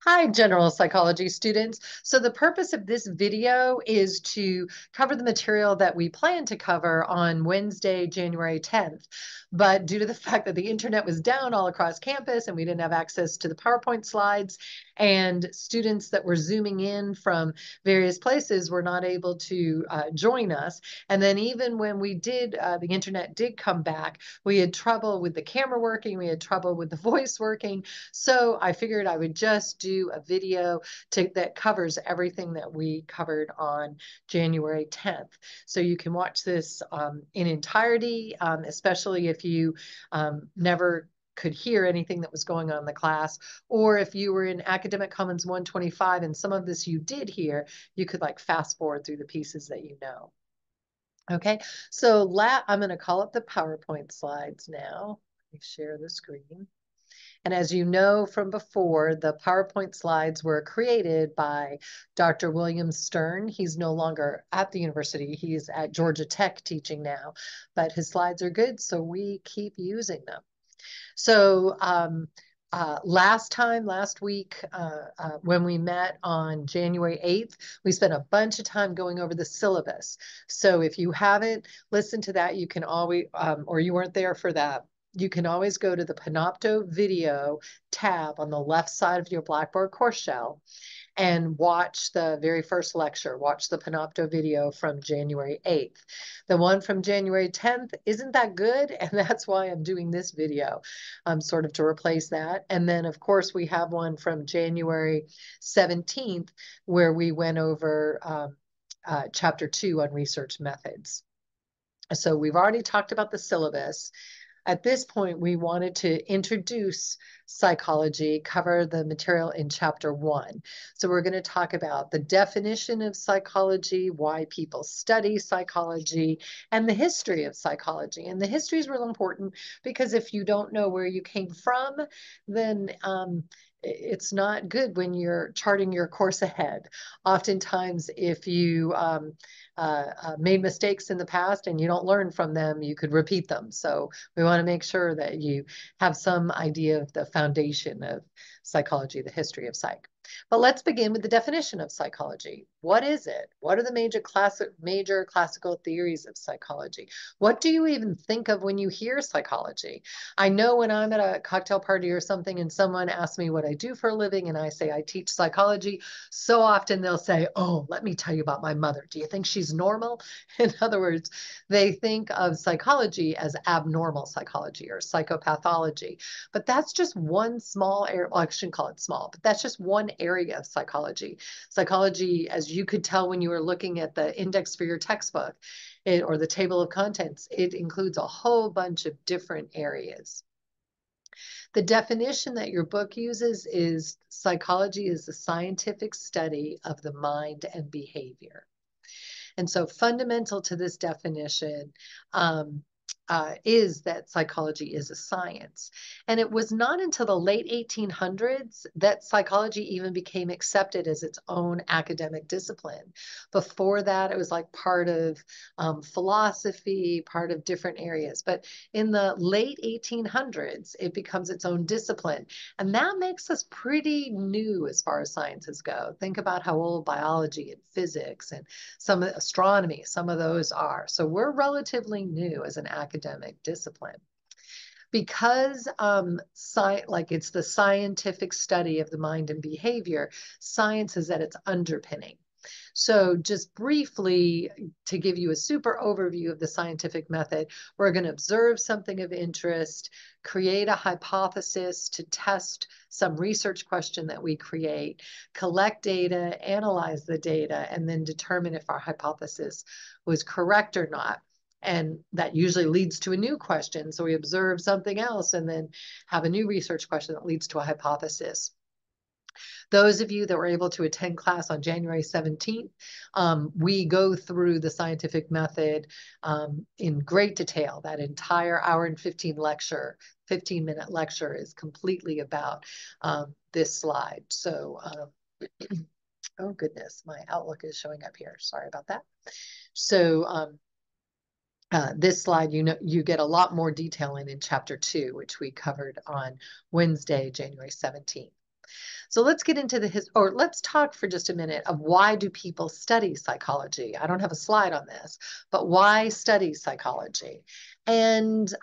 Hi, general psychology students. So the purpose of this video is to cover the material that we plan to cover on Wednesday, January 10th. But due to the fact that the internet was down all across campus and we didn't have access to the PowerPoint slides, and students that were Zooming in from various places were not able to join us. And then even when we did, the internet did come back, we had trouble with the camera working, we had trouble with the voice working. So I figured I would just do a video that covers everything that we covered on January 10th. So you can watch this in entirety, especially if you never could hear anything that was going on in the class, or if you were in Academic Commons 125 and some of this you did hear, you could like fast forward through the pieces that you know. Okay, so I'm going to call up the PowerPoint slides now. Let me share the screen. And as you know from before, the PowerPoint slides were created by Dr. William Stern. He's no longer at the university. He's at Georgia Tech teaching now, but his slides are good, so we keep using them. So last week, when we met on January 8th, we spent a bunch of time going over the syllabus. So if you haven't listened to that, you can always, or you weren't there for that, you can always go to the Panopto video tab on the left side of your Blackboard course shell and watch the very first lecture, watch the Panopto video from January 8th. The one from January 10th isn't that good, and that's why I'm doing this video, sort of to replace that. And then, of course, we have one from January 17th where we went over Chapter 2 on research methods. So we've already talked about the syllabus. At this point, we wanted to introduce psychology, cover the material in chapter 1. So we're going to talk about the definition of psychology, why people study psychology, and the history of psychology. And the history is real important because if you don't know where you came from, then it's not good when you're charting your course ahead. Oftentimes, if you made mistakes in the past and you don't learn from them, you could repeat them. So we want to make sure that you have some idea of the foundation of psychology, the history of psych. But let's begin with the definition of psychology. What is it? What are the major classical theories of psychology? What do you even think of when you hear psychology? I know when I'm at a cocktail party or something and someone asks me what I do for a living and I say I teach psychology, so often they'll say, "Oh, let me tell you about my mother. Do you think she's normal?" In other words, they think of psychology as abnormal psychology or psychopathology. But that's just one small area. Well, I shouldn't call it small, but that's just one area of psychology. Psychology, as you could tell when you were looking at the index for your textbook or the table of contents, it includes a whole bunch of different areas. The definition that your book uses is psychology is the scientific study of the mind and behavior. And so fundamental to this definition is that psychology is a science. And it was not until the late 1800s that psychology even became accepted as its own academic discipline. Before that, it was like part of philosophy, part of different areas. But in the late 1800s, it becomes its own discipline. And that makes us pretty new as far as sciences go. Think about how old biology and physics and some astronomy, some of those are. So we're relatively new as an academic discipline. Because it's the scientific study of the mind and behavior, science is at its underpinning. So just briefly, to give you a super overview of the scientific method, we're going to observe something of interest, create a hypothesis to test some research question that we create, collect data, analyze the data, and then determine if our hypothesis was correct or not. And that usually leads to a new question. So we observe something else and then have a new research question that leads to a hypothesis. Those of you that were able to attend class on January 17th, we go through the scientific method in great detail. That entire hour and 15-minute lecture is completely about this slide. So, oh goodness, my Outlook is showing up here. Sorry about that. So this slide, you get a lot more detail in chapter 2, which we covered on Wednesday, January 17th. So let's get into or let's talk for just a minute of why do people study psychology? I don't have a slide on this, but why study psychology? And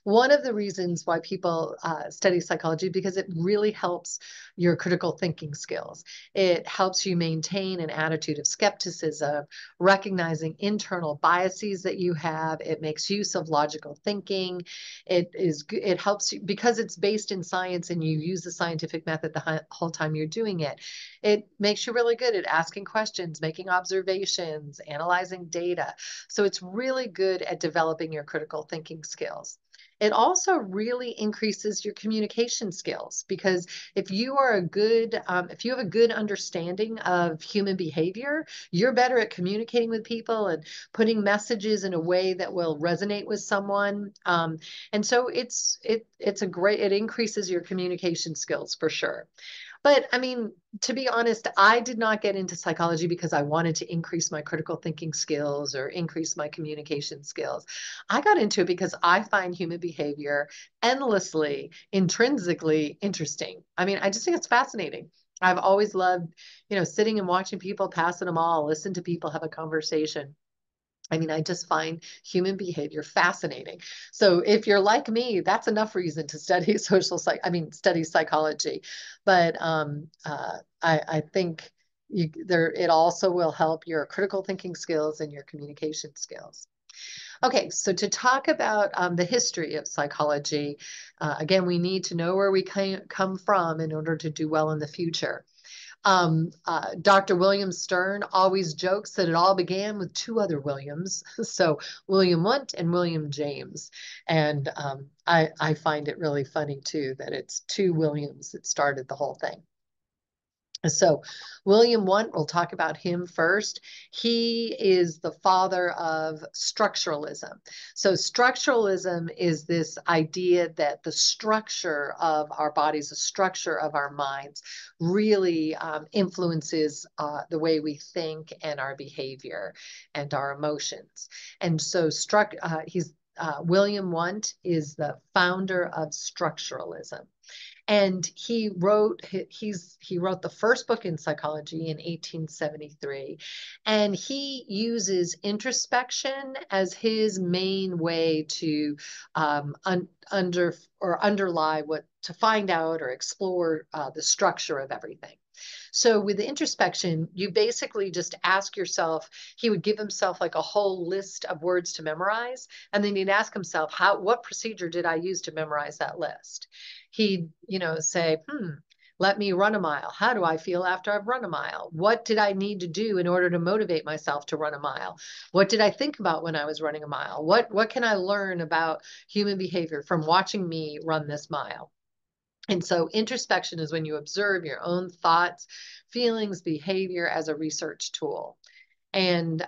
one of the reasons why people study psychology, because it really helps your critical thinking skills. It helps you maintain an attitude of skepticism, recognizing internal biases that you have. It makes use of logical thinking. It helps you because it's based in science and you use the scientific method the whole time you're doing it. It makes you really good at asking questions, making observations, analyzing data. So it's really good at developing your critical thinking skills. It also really increases your communication skills because if you are if you have a good understanding of human behavior, you're better at communicating with people and putting messages in a way that will resonate with someone. And so it increases your communication skills for sure. But I mean, to be honest, I did not get into psychology because I wanted to increase my critical thinking skills or increase my communication skills. I got into it because I find human behavior endlessly, intrinsically interesting. I mean, I just think it's fascinating. I've always loved, sitting and watching people, passing them all, listen to people have a conversation. I mean, I just find human behavior fascinating. So if you're like me, that's enough reason to study study psychology. But I think it also will help your critical thinking skills and your communication skills. Okay, so to talk about the history of psychology, again, we need to know where we come from in order to do well in the future. Dr. William Stern always jokes that it all began with two other Williams. So William Wundt and William James. And I find it really funny too, that it's two Williams that started the whole thing. So William Wundt, we'll talk about him first. He is the father of structuralism. So structuralism is this idea that the structure of our bodies, the structure of our minds really influences the way we think and our behavior and our emotions. And so William Wundt is the founder of structuralism. And he wrote the first book in psychology in 1873, and he uses introspection as his main way to underlie to find out or explore the structure of everything. So with the introspection, you basically just ask yourself, he would give himself like a whole list of words to memorize, and then he'd ask himself, what procedure did I use to memorize that list? He'd, say, let me run a mile. How do I feel after I've run a mile? What did I need to do in order to motivate myself to run a mile? What did I think about when I was running a mile? What can I learn about human behavior from watching me run this mile? And so introspection is when you observe your own thoughts, feelings, behavior as a research tool. And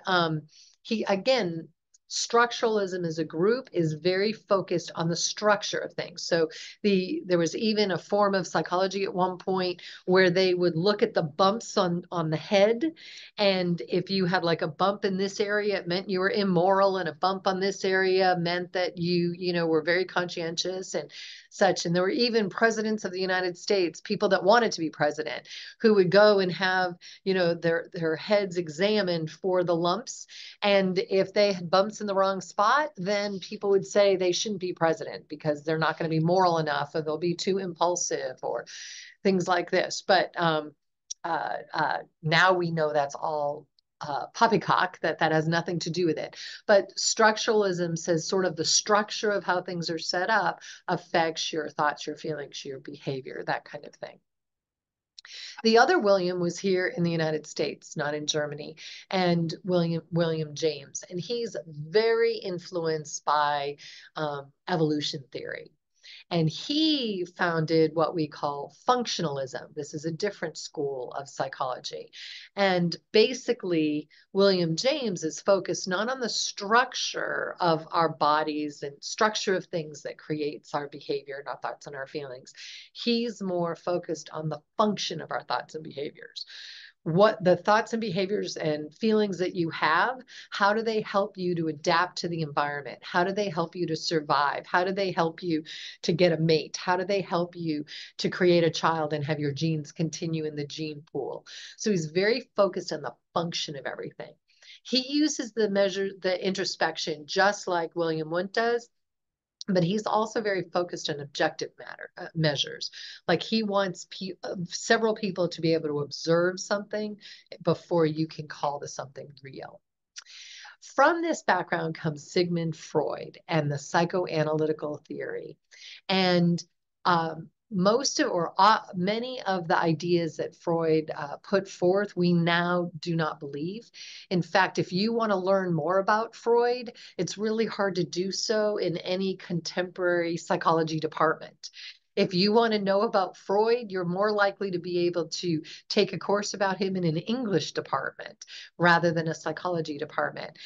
again, structuralism as a group is very focused on the structure of things. So there was even a form of psychology at one point where they would look at the bumps on the head. And if you had like a bump in this area, it meant you were immoral, and a bump on this area meant that you were very conscientious and such. And there were even presidents of the United States, people that wanted to be president, who would go and have, their heads examined for the lumps. And if they had bumps in the wrong spot, then people would say they shouldn't be president because they're not going to be moral enough, or they'll be too impulsive, or things like this. But now we know that's all poppycock, that has nothing to do with it. But structuralism says sort of the structure of how things are set up affects your thoughts, your feelings, your behavior, that kind of thing. The other William was here in the United States, not in Germany, and William James. And he's very influenced by evolution theory. And he founded what we call functionalism. This is a different school of psychology. And basically, William James is focused not on the structure of our bodies and structure of things that creates our behavior and our thoughts and our feelings. He's more focused on the function of our thoughts and behaviors. what the thoughts and behaviors and feelings that you have, how do they help you to adapt to the environment? How do they help you to survive? How do they help you to get a mate? How do they help you to create a child and have your genes continue in the gene pool? So he's very focused on the function of everything. He uses the introspection, just like William Wundt does, but he's also very focused on objective measures. Like he wants several people to be able to observe something before you can call the something real. From this background comes Sigmund Freud and the psychoanalytical theory. And many of the ideas that Freud put forth, we now do not believe. In fact, if you want to learn more about Freud, it's really hard to do so in any contemporary psychology department. If you want to know about Freud, you're more likely to be able to take a course about him in an English department rather than a psychology department.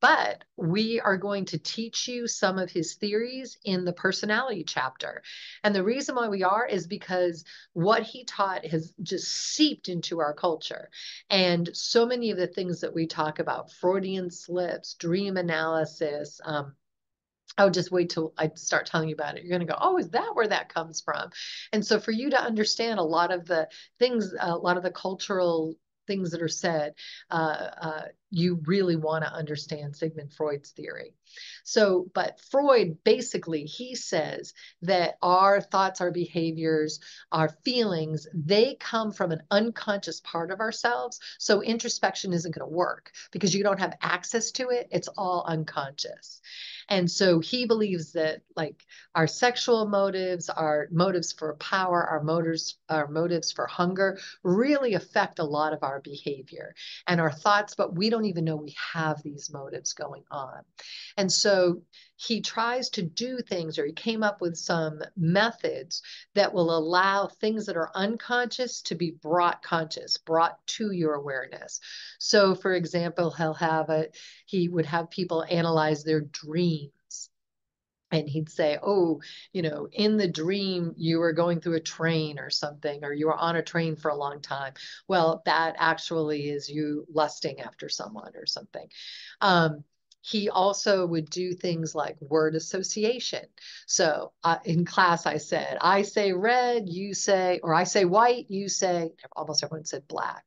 But we are going to teach you some of his theories in the personality chapter. And the reason why we are is because what he taught has just seeped into our culture. And so many of the things that we talk about, Freudian slips, dream analysis, I would just wait till I start telling you about it. You're going to go, oh, is that where that comes from? And so for you to understand a lot of the things, a lot of the cultural things that are said, you really want to understand Sigmund Freud's theory. So, but Freud basically, he says that our thoughts, our behaviors, our feelings, they come from an unconscious part of ourselves. So introspection isn't going to work because you don't have access to it. It's all unconscious. And so he believes that like our sexual motives, our motives for power, our motives for hunger really affect a lot of our behavior and our thoughts, but we don't even know we have these motives going on. And so he tries to do things, or he came up with some methods that will allow things that are unconscious to be brought conscious, brought to your awareness. So for example, he would have people analyze their dreams. And he'd say, oh, in the dream, you were going through a train or something, or you were on a train for a long time. Well, that actually is you lusting after someone or something. He also would do things like word association. So in class, I say red, you say, or I say white, you say, almost everyone said black.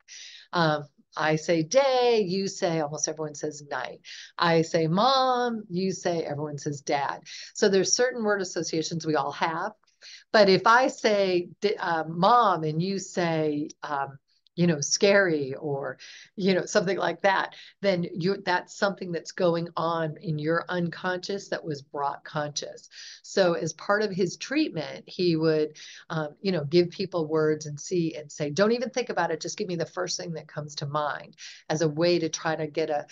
I say day, you say, almost everyone says night. I say mom, you say, everyone says dad. So there's certain word associations we all have. But if I say mom and you say, scary or, something like that, then that's something that's going on in your unconscious that was brought conscious. So as part of his treatment, he would, give people words and say, don't even think about it. Just give me the first thing that comes to mind as a way to try to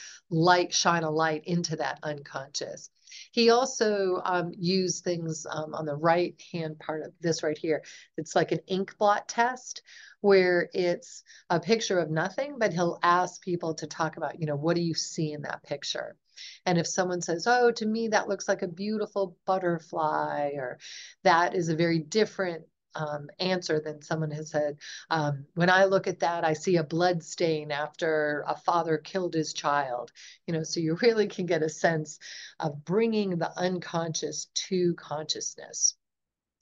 shine a light into that unconscious. He also used things on the right hand part of this right here. It's like an ink blot test where it's a picture of nothing, but he'll ask people to talk about, what do you see in that picture? And if someone says, oh, to me, that looks like a beautiful butterfly, or that is a very different answer than someone has said, when I look at that, I see a blood stain after a father killed his child. So you really can get a sense of bringing the unconscious to consciousness.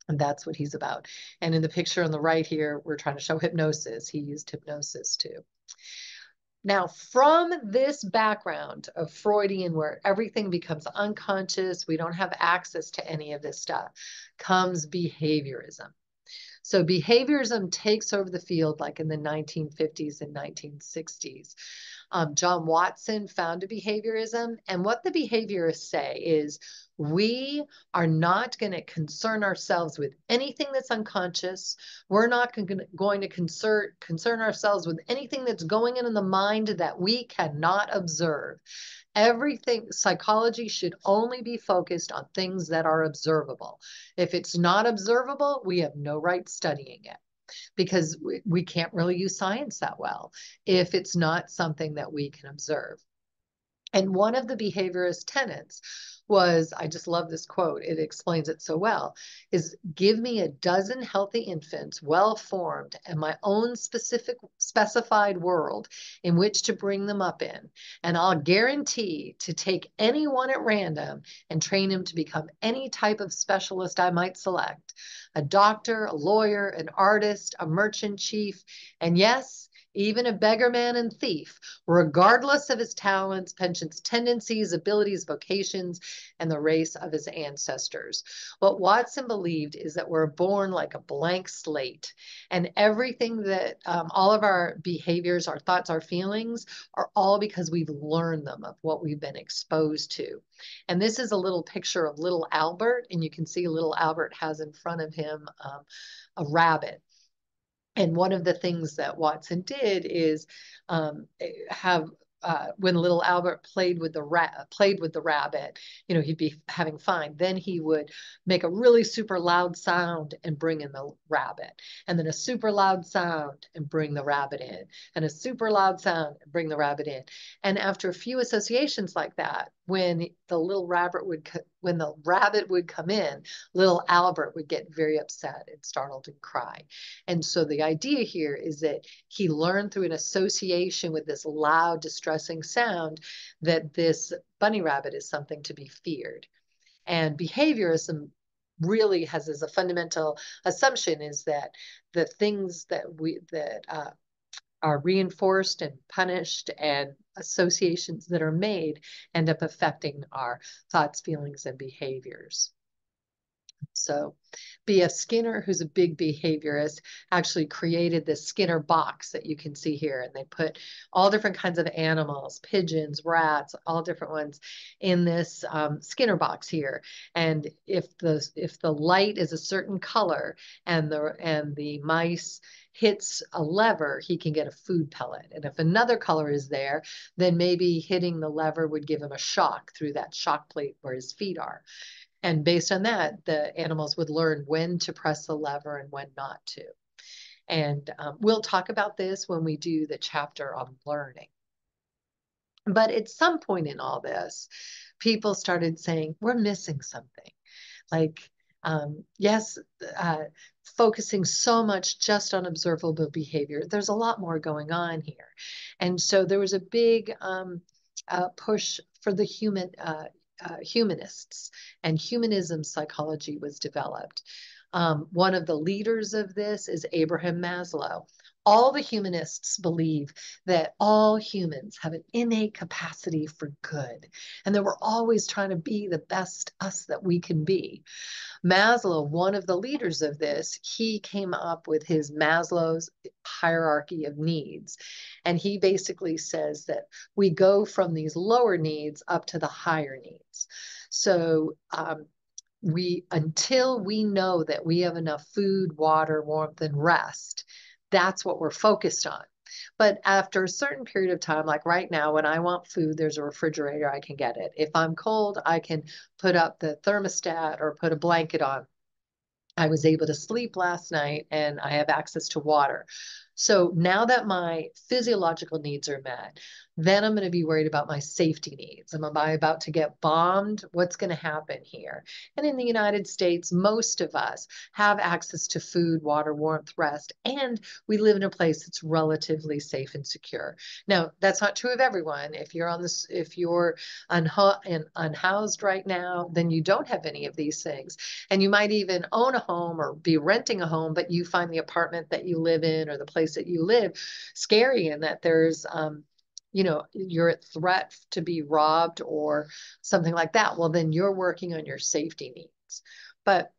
And that's what he's about. And in the picture on the right here, we're trying to show hypnosis. He used hypnosis too. Now, from this background of Freudian, where everything becomes unconscious, we don't have access to any of this stuff, comes behaviorism. So behaviorism takes over the field like in the 1950s and 1960s. John Watson founded behaviorism. And what the behaviorists say is we are not going to concern ourselves with anything that's unconscious. We're not going to concern ourselves with anything that's going on in the mind that we cannot observe. Everything, psychology should only be focused on things that are observable. If it's not observable, we have no right studying it because we can't really use science that well if it's not something that we can observe. And one of the behaviorist tenets was, I just love this quote, it explains it so well, is give me a dozen healthy infants, well formed, and my own specified world in which to bring them up in. And I'll guarantee to take anyone at random and train him to become any type of specialist I might select. A doctor, a lawyer, an artist, a merchant chief, and yes, even a beggarman and thief, regardless of his talents, penchants, tendencies, abilities, vocations, and the race of his ancestors. What Watson believed is that we're born like a blank slate, and everything that all of our behaviors, our thoughts, our feelings are all because we've learned them of what we've been exposed to. And this is a little picture of little Albert, and you can see little Albert has in front of him a rabbit. And one of the things that Watson did is have when little Albert played with the rabbit, you know, he'd be having fun. Then he would make a really super loud sound and bring in the rabbit, and then a super loud sound and bring the rabbit in, and a super loud sound and bring the rabbit in. And after a few associations like that, when the rabbit would come in, little Albert would get very upset and startled and cry. And so the idea here is that he learned through an association with this loud, distressing sound that this bunny rabbit is something to be feared. And behaviorism really has as a fundamental assumption is that the things that are reinforced and punished and associations that are made end up affecting our thoughts, feelings, and behaviors. So B.F. Skinner, who's a big behaviorist, actually created this Skinner box that you can see here. And they put all different kinds of animals, pigeons, rats, all different ones in this Skinner box here. And if the light is a certain color and the mice hits a lever, he can get a food pellet. And if another color is there, then maybe hitting the lever would give him a shock through that shock plate where his feet are. And based on that, the animals would learn when to press the lever and when not to. And we'll talk about this when we do the chapter on learning. But at some point in all this, people started saying, we're missing something. Like, yes, focusing so much just on observable behavior, there's a lot more going on here. And so there was a big push for the humanists, and humanism psychology was developed. One of the leaders of this is Abraham Maslow. All the humanists believe that all humans have an innate capacity for good, and that we're always trying to be the best us that we can be. Maslow, one of the leaders of this, he came up with his Maslow's hierarchy of needs. And he basically says that we go from these lower needs up to the higher needs. So until we know that we have enough food, water, warmth, and rest, that's what we're focused on. But after a certain period of time, like right now, when I want food, there's a refrigerator, I can get it. If I'm cold, I can put up the thermostat or put a blanket on. I was able to sleep last night and I have access to water. So now that my physiological needs are met, then I'm going to be worried about my safety needs. Am I about to get bombed? What's going to happen here? And in the United States, most of us have access to food, water, warmth, rest, and we live in a place that's relatively safe and secure. Now, that's not true of everyone. If you're unhoused right now, then you don't have any of these things. And you might even own a home or be renting a home, but you find the apartment that you live in or the place that you live scary, and that there's you're at threat to be robbed or something like that. Well, then you're working on your safety needs. But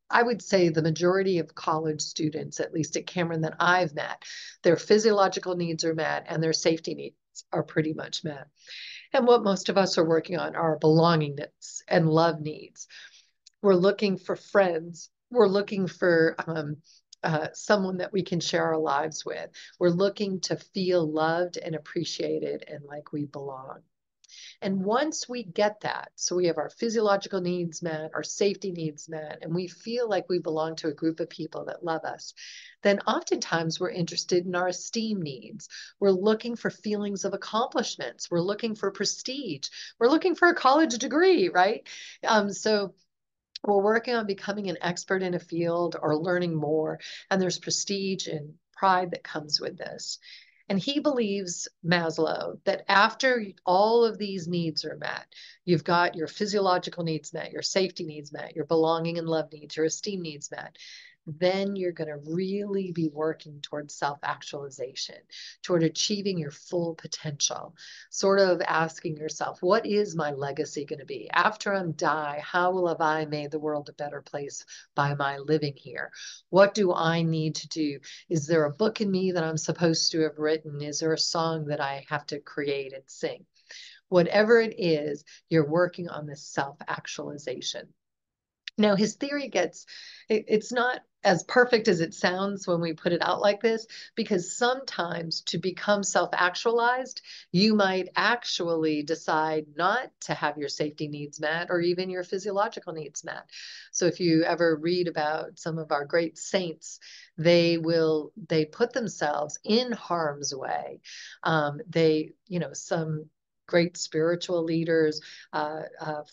I would say the majority of college students, at least at Cameron that I've met, their physiological needs are met and their safety needs are pretty much met. And what most of us are working on are belongingness and love needs. We're looking for friends. We're looking for someone that we can share our lives with. We're looking to feel loved and appreciated and like we belong. And once we get that, so we have our physiological needs met, our safety needs met, and we feel like we belong to a group of people that love us, then oftentimes we're interested in our esteem needs. We're looking for feelings of accomplishments. We're looking for prestige. We're looking for a college degree, right? So we're working on becoming an expert in a field or learning more, and there's prestige and pride that comes with this. And he believes, Maslow, that after all of these needs are met, you've got your physiological needs met, your safety needs met, your belonging and love needs, your esteem needs met, then you're going to really be working towards self-actualization, toward achieving your full potential, sort of asking yourself, what is my legacy going to be? After I die, how will have I made the world a better place by my living here? What do I need to do? Is there a book in me that I'm supposed to have written? Is there a song that I have to create and sing? Whatever it is, you're working on this self-actualization. Now, his theory it's not as perfect as it sounds when we put it out like this, because sometimes to become self-actualized, you might actually decide not to have your safety needs met or even your physiological needs met. So if you ever read about some of our great saints, they put themselves in harm's way. Some great spiritual leaders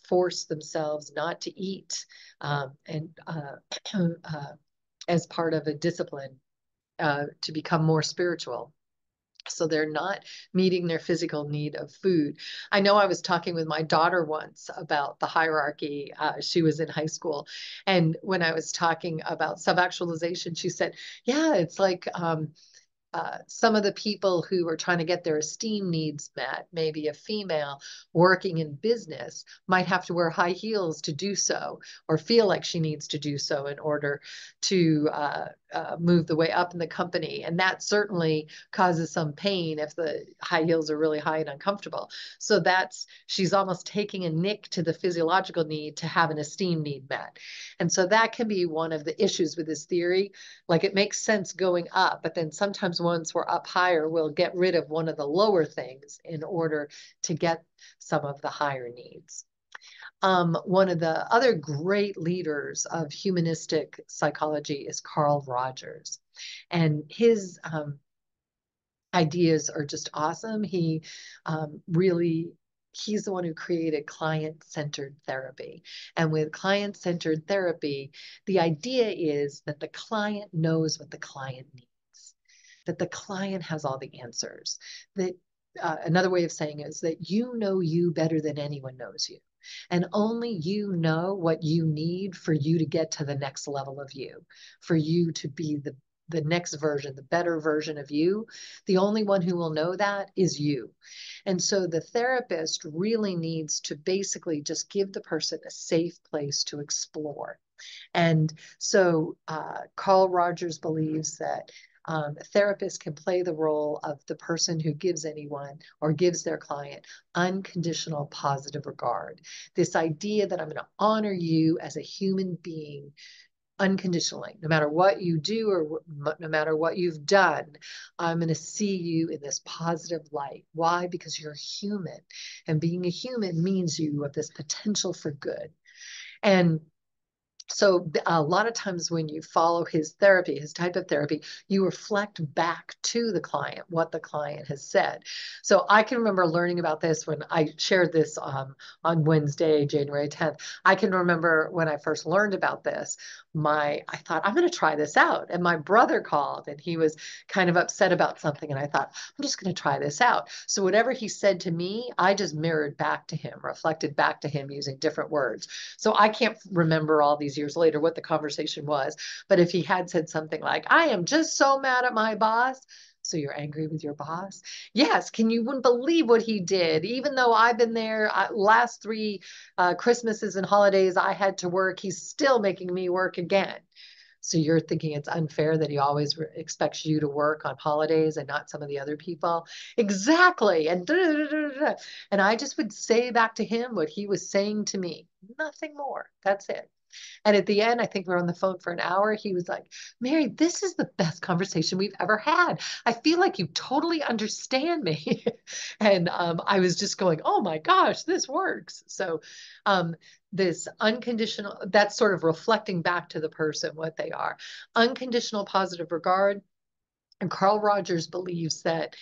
force themselves not to eat and as part of a discipline to become more spiritual. So they're not meeting their physical need of food. I know I was talking with my daughter once about the hierarchy. She was in high school. And when I was talking about self-actualization, she said, yeah, it's like some of the people who are trying to get their esteem needs met, maybe a female working in business, might have to wear high heels to do so, or feel like she needs to do so in order to move the way up in the company. And that certainly causes some pain if the high heels are really high and uncomfortable. So she's almost taking a nick to the physiological need to have an esteem need met. And so that can be one of the issues with this theory. Like, it makes sense going up, but then sometimes once we're up higher, we'll get rid of one of the lower things in order to get some of the higher needs. One of the other great leaders of humanistic psychology is Carl Rogers, and his ideas are just awesome. He's the one who created client-centered therapy. And with client-centered therapy, the idea is that the client knows what the client needs, that the client has all the answers. That another way of saying it is that you know you better than anyone knows you. And only you know what you need for you to get to the next level of you, for you to be the next version, the better version of you. The only one who will know that is you. And so the therapist really needs to basically just give the person a safe place to explore. And so Carl Rogers believes that a therapist can play the role of the person who gives anyone or gives their client unconditional positive regard. This idea that I'm going to honor you as a human being unconditionally, no matter what you do or no matter what you've done, I'm going to see you in this positive light. Why? Because you're human, and being a human means you have this potential for good. And so a lot of times when you follow his therapy, his type of therapy, you reflect back to the client what the client has said. So I can remember learning about this when I shared this on Wednesday, January 10th. I can remember when I first learned about this, I thought, I'm going to try this out. And my brother called and he was kind of upset about something. And I thought, I'm just going to try this out. So whatever he said to me, I just mirrored back to him, reflected back to him using different words. So I can't remember all these years later what the conversation was. But if he had said something like, I am just so mad at my boss. So you're angry with your boss? Yes. You wouldn't believe what he did. Even though I've been there last three Christmases and holidays, I had to work. He's still making me work again. So you're thinking it's unfair that he always expects you to work on holidays and not some of the other people? Exactly. And and I just would say back to him what he was saying to me. Nothing more. That's it. And at the end, I think we were on the phone for an hour. He was like, Mary, this is the best conversation we've ever had. I feel like you totally understand me. And I was just going, oh my gosh, this works. So this unconditional, that's sort of reflecting back to the person what they are. Unconditional positive regard. And Carl Rogers believes that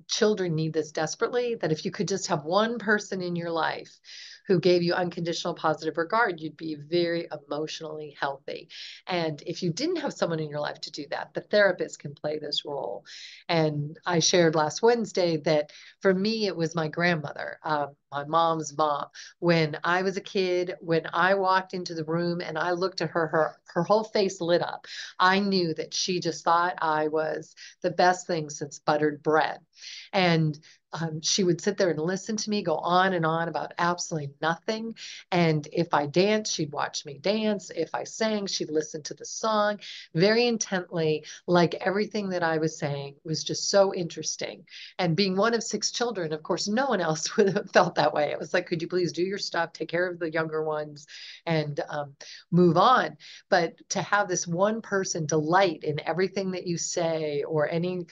children need this desperately, that if you could just have one person in your life who gave you unconditional positive regard, you'd be very emotionally healthy. And if you didn't have someone in your life to do that, the therapist can play this role. And I shared last Wednesday that for me, it was my grandmother, my mom's mom. When I was a kid, when I walked into the room and I looked at her, her whole face lit up. I knew that she just thought I was the best thing since buttered bread. And she would sit there and listen to me go on and on about absolutely nothing. And if I danced, she'd watch me dance. If I sang, she'd listen to the song very intently, like everything that I was saying was just so interesting. And being one of 6 children, of course, no one else would have felt that way. It was like, could you please do your stuff, take care of the younger ones, and move on. But to have this one person delight in everything that you say or anything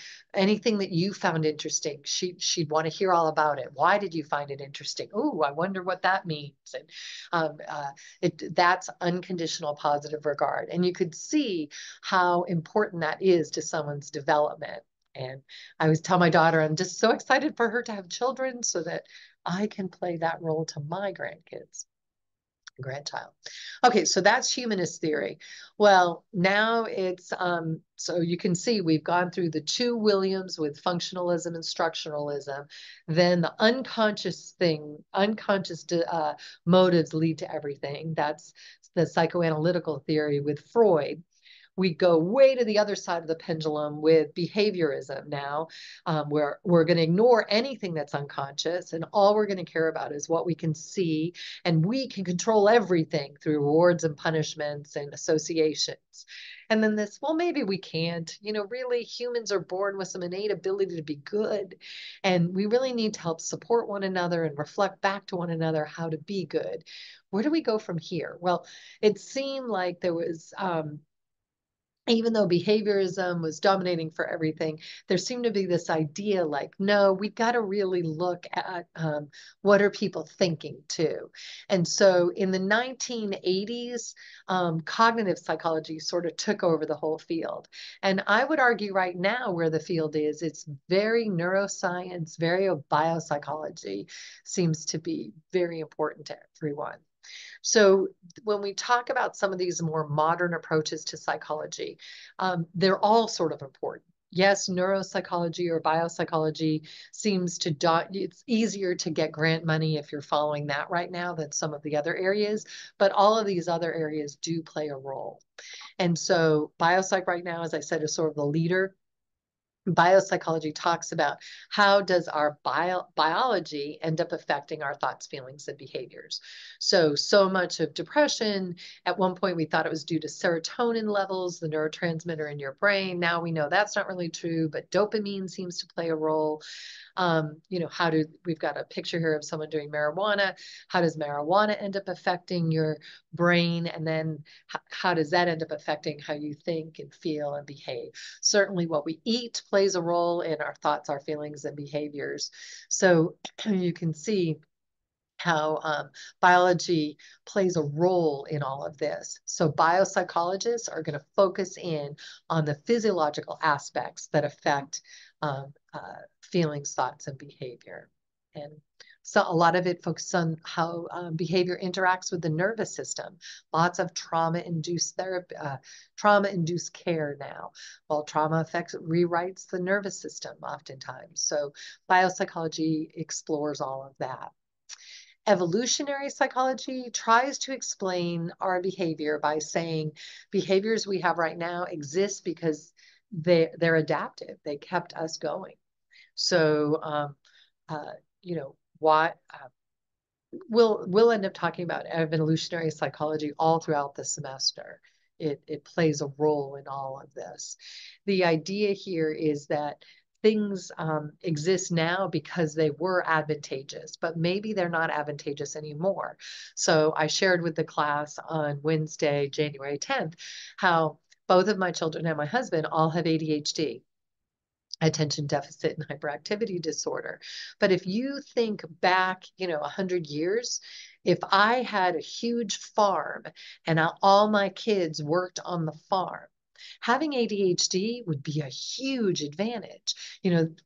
that you found interesting, she'd want to hear all about it. Why did you find it interesting? Oh, I wonder what that means. And that's unconditional positive regard. And you could see how important that is to someone's development. And I always tell my daughter, I'm just so excited for her to have children so that I can play that role to my grandchild. Okay, so that's humanist theory. Well, now it's so you can see we've gone through the 2 Williams with functionalism and structuralism. Then the unconscious motives lead to everything. That's the psychoanalytical theory with Freud. We go way to the other side of the pendulum with behaviorism now, where we're going to ignore anything that's unconscious, and all we're going to care about is what we can see, and we can control everything through rewards and punishments and associations. And then this, well, maybe we can't. Really, humans are born with some innate ability to be good, and we really need to help support one another and reflect back to one another how to be good. Where do we go from here? Well, it seemed like there was even though behaviorism was dominating for everything, there seemed to be this idea like, no, we got to really look at what are people thinking too. And so in the 1980s, cognitive psychology sort of took over the whole field. And I would argue right now where the field is, it's very neuroscience, very biopsychology seems to be very important to everyone. So when we talk about some of these more modern approaches to psychology, they're all sort of important. Yes, neuropsychology or biopsychology seems to it's easier to get grant money if you're following that right now than some of the other areas, but all of these other areas do play a role. And so biopsych right now, as I said, is sort of the leader. Biopsychology talks about how does our biology end up affecting our thoughts, feelings, and behaviors. So much of depression, at one point we thought it was due to serotonin levels, the neurotransmitter in your brain. Now we know that's not really true, but dopamine seems to play a role. We've got a picture here of someone doing marijuana. How does marijuana end up affecting your brain? And then how does that end up affecting how you think and feel and behave? Certainly what we eat plays a role in our thoughts, our feelings, and behaviors. So you can see how biology plays a role in all of this. So biopsychologists are going to focus in on the physiological aspects that affect feelings, thoughts, and behavior. And so a lot of it focuses on how behavior interacts with the nervous system. Lots of trauma-induced therapy, trauma-induced care now. Well, trauma rewrites the nervous system oftentimes. So biopsychology explores all of that. Evolutionary psychology tries to explain our behavior by saying behaviors we have right now exist because they're adaptive. They kept us going. So, what we'll end up talking about evolutionary psychology all throughout the semester. It plays a role in all of this. The idea here is that things exist now because they were advantageous, but maybe they're not advantageous anymore. So I shared with the class on Wednesday, January 10th, how both of my children and my husband all have ADHD, attention deficit and hyperactivity disorder. But if you think back, 100 years, if I had a huge farm and all my kids worked on the farm, having ADHD would be a huge advantage.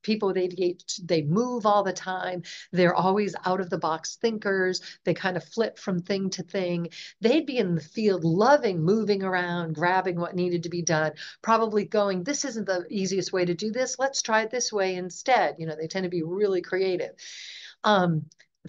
People with ADHD, they move all the time. They're always out of the box thinkers. They kind of flip from thing to thing. They'd be in the field loving moving around, grabbing what needed to be done, probably going, this isn't the easiest way to do this. Let's try it this way instead. They tend to be really creative. Um,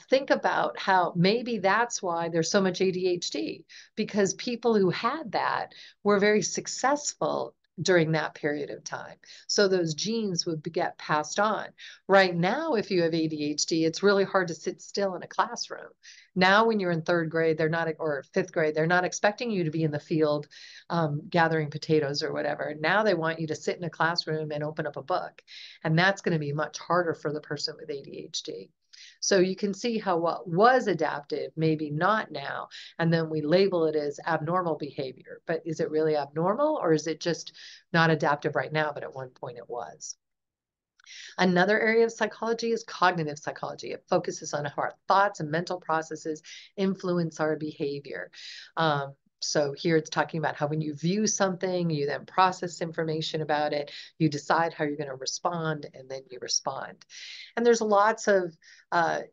think about how maybe that's why there's so much ADHD, because people who had that were very successful during that period of time. So those genes would get passed on. Right now, if you have ADHD, it's really hard to sit still in a classroom. Now, when you're in third grade, they're not, or fifth grade, they're not expecting you to be in the field gathering potatoes or whatever. Now they want you to sit in a classroom and open up a book. And that's going to be much harder for the person with ADHD. So you can see how what was adaptive, maybe not now, and then we label it as abnormal behavior. But is it really abnormal, or is it just not adaptive right now, but at one point it was? Another area of psychology is cognitive psychology. It focuses on how our thoughts and mental processes influence our behavior. So here it's talking about how when you view something, you then process information about it, you decide how you're going to respond, and then you respond. And there's lots of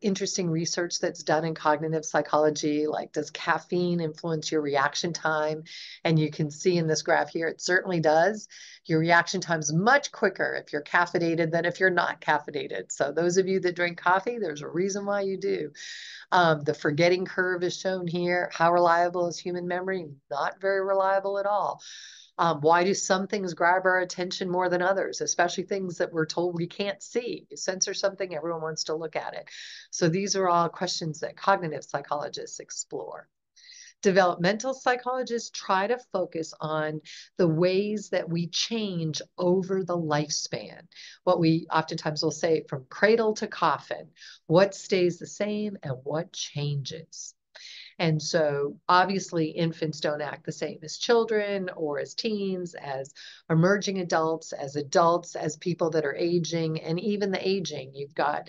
interesting research that's done in cognitive psychology, like does caffeine influence your reaction time? And you can see in this graph here, it certainly does. Your reaction time is much quicker if you're caffeinated than if you're not caffeinated. So those of you that drink coffee, there's a reason why you do. The forgetting curve is shown here. How reliable is human memory? Not very reliable at all. Why do some things grab our attention more than others, especially things that we're told we can't see? You censor something, everyone wants to look at it. So these are all questions that cognitive psychologists explore. Developmental psychologists try to focus on the ways that we change over the lifespan. What we oftentimes will say from cradle to coffin, what stays the same and what changes. And so obviously infants don't act the same as children or as teens, as emerging adults, as people that are aging, and even the aging. You've got,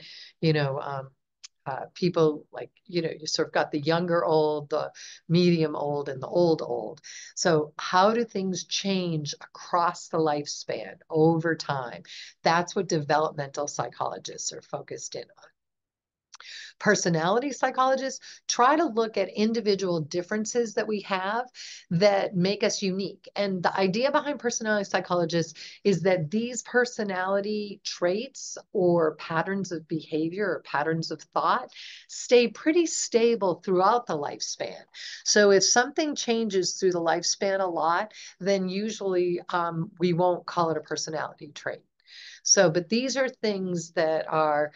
people like, you sort of got the younger old, the medium old, and the old. So how do things change across the lifespan over time? That's what developmental psychologists are focused in on. Personality psychologists try to look at individual differences that we have that make us unique. And the idea behind personality psychologists is that these personality traits or patterns of behavior or patterns of thought stay pretty stable throughout the lifespan. So if something changes through the lifespan a lot, then usually we won't call it a personality trait. So, but these are things that are,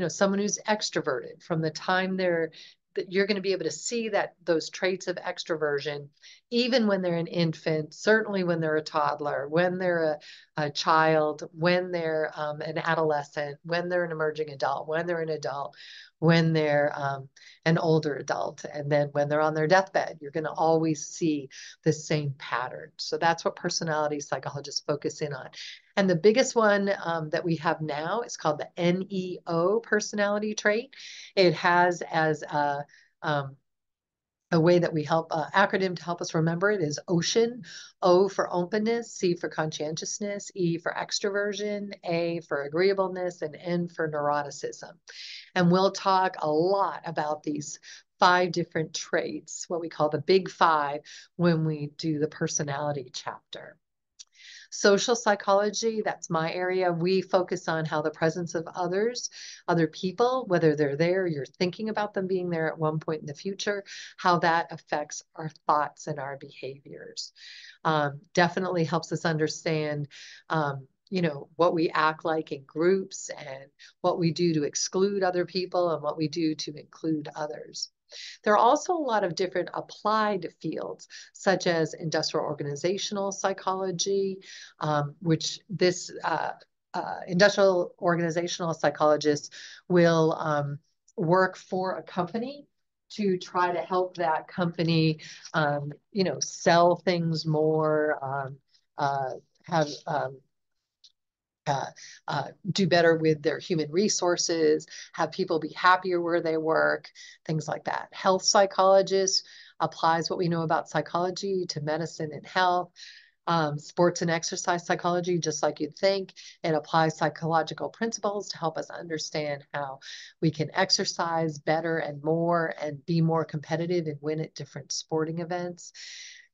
someone who's extroverted from the time that you're going to be able to see that those traits of extroversion, even when they're an infant, certainly when they're a toddler, when they're a child, when they're an adolescent, when they're an emerging adult, when they're an adult, when they're an older adult, and then when they're on their deathbed, you're going to always see the same pattern. So that's what personality psychologists focus in on. And the biggest one that we have now is called the NEO personality trait. It has as a way that we help, acronym to help us remember it is OCEAN. O for openness, C for conscientiousness, E for extroversion, A for agreeableness, and N for neuroticism. And we'll talk a lot about these 5 different traits, what we call the big 5, when we do the personality chapter. Social psychology, that's my area. We focus on how the presence of others, other people, whether they're there, you're thinking about them being there at one point in the future, how that affects our thoughts and our behaviors. Definitely helps us understand what we act like in groups and what we do to exclude other people and what we do to include others. There are also a lot of different applied fields, such as industrial organizational psychology, which this industrial organizational psychologists will work for a company to try to help that company, sell things more, have do better with their human resources, have people be happier where they work, things like that. Health psychologists applies what we know about psychology to medicine and health. Sports and exercise psychology, just like you'd think, it applies psychological principles to help us understand how we can exercise better and more and be more competitive and win at different sporting events.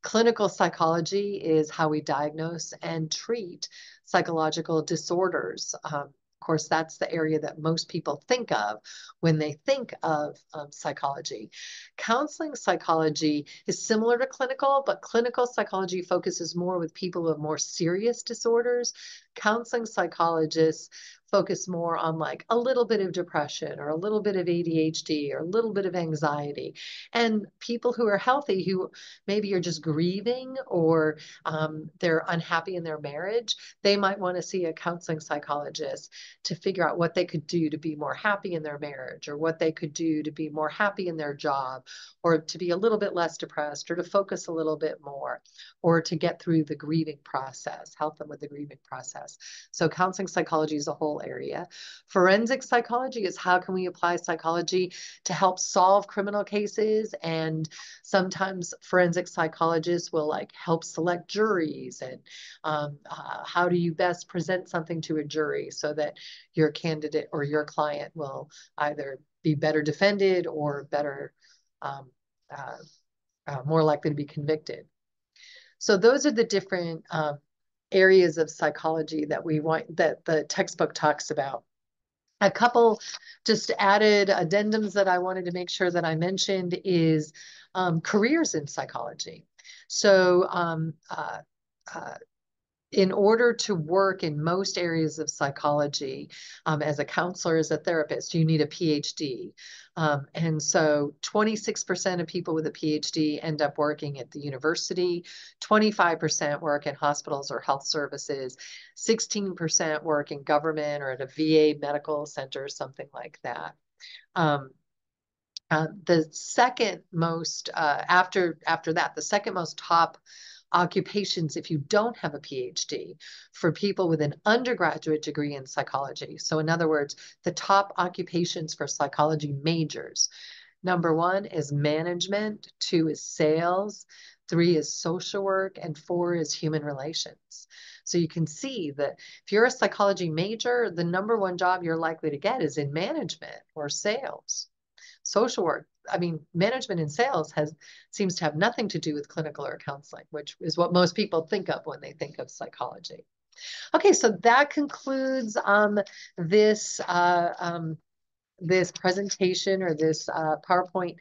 Clinical psychology is how we diagnose and treat psychological disorders. Of course, that's the area that most people think of when they think of psychology. Counseling psychology is similar to clinical, but clinical psychology focuses more with people with more serious disorders. Counseling psychologists focus more on like a little bit of depression or a little bit of ADHD or a little bit of anxiety. And people who are healthy, who maybe are just grieving or they're unhappy in their marriage, they might want to see a counseling psychologist to figure out what they could do to be more happy in their marriage, or what they could do to be more happy in their job, or to be a little bit less depressed, or to focus a little bit more, or to get through the grieving process, help them with the grieving process. So counseling psychology is a whole area. Forensic psychology is how can we apply psychology to help solve criminal cases, and sometimes forensic psychologists will like help select juries, and how do you best present something to a jury so that your candidate or your client will either be better defended or better, more likely to be convicted. So those are the different areas of psychology that we want, that the textbook talks about. A couple just added addendums that I wanted to make sure that I mentioned is careers in psychology. So in order to work in most areas of psychology, as a counselor, as a therapist, you need a PhD. And so 26% of people with a PhD end up working at the university, 25% work in hospitals or health services, 16% work in government or at a VA medical center, something like that. The second most, after that, the second most top occupations, if you don't have a PhD, for people with an undergraduate degree in psychology. So in other words, the top occupations for psychology majors. Number 1 is management, 2 is sales, 3 is social work, and 4 is human relations. So you can see that if you're a psychology major, the number 1 job you're likely to get is in management or sales. Social work, I mean, management and sales seems to have nothing to do with clinical or counseling, which is what most people think of when they think of psychology. Okay, so that concludes this this presentation, or this PowerPoint,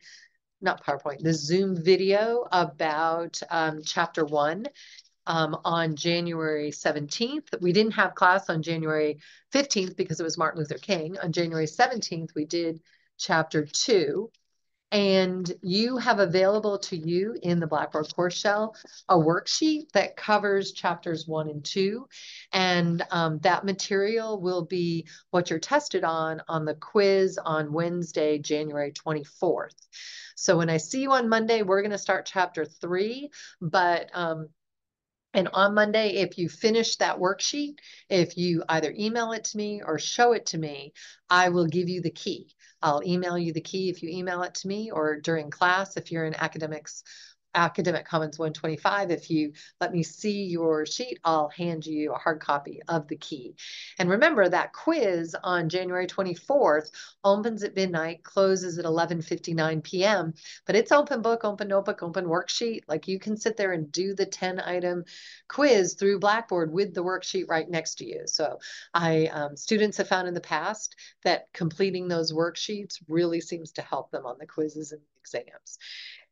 not PowerPoint, this Zoom video about chapter 1. On January 17th. We didn't have class on January 15th because it was Martin Luther King. On January 17th, we did chapter 2. And you have available to you in the Blackboard course shell a worksheet that covers chapters 1 and 2. And that material will be what you're tested on the quiz on Wednesday, January 24th. So when I see you on Monday, we're going to start chapter 3. But and on Monday, if you finish that worksheet, if you either email it to me or show it to me, I will give you the key. I'll email you the key if you email it to me, or during class, if you're in Academic Commons 125, if you let me see your sheet, I'll hand you a hard copy of the key. And remember, that quiz on January 24th opens at midnight, closes at 11:59 p.m., but it's open book, open notebook, open worksheet. Like, you can sit there and do the 10-item quiz through Blackboard with the worksheet right next to you. So students have found in the past that completing those worksheets really seems to help them on the quizzes and exams.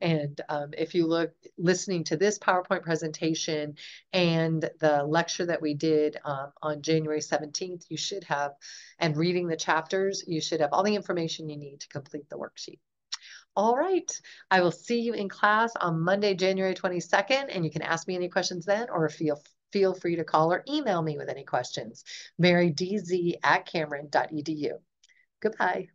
And if you listening to this PowerPoint presentation and the lecture that we did on January 17th, you should have, and reading the chapters, you should have all the information you need to complete the worksheet. All right, I will see you in class on Monday, January 22nd, and you can ask me any questions then, or feel feel free to call or email me with any questions. marydz@cameron.edu. Goodbye.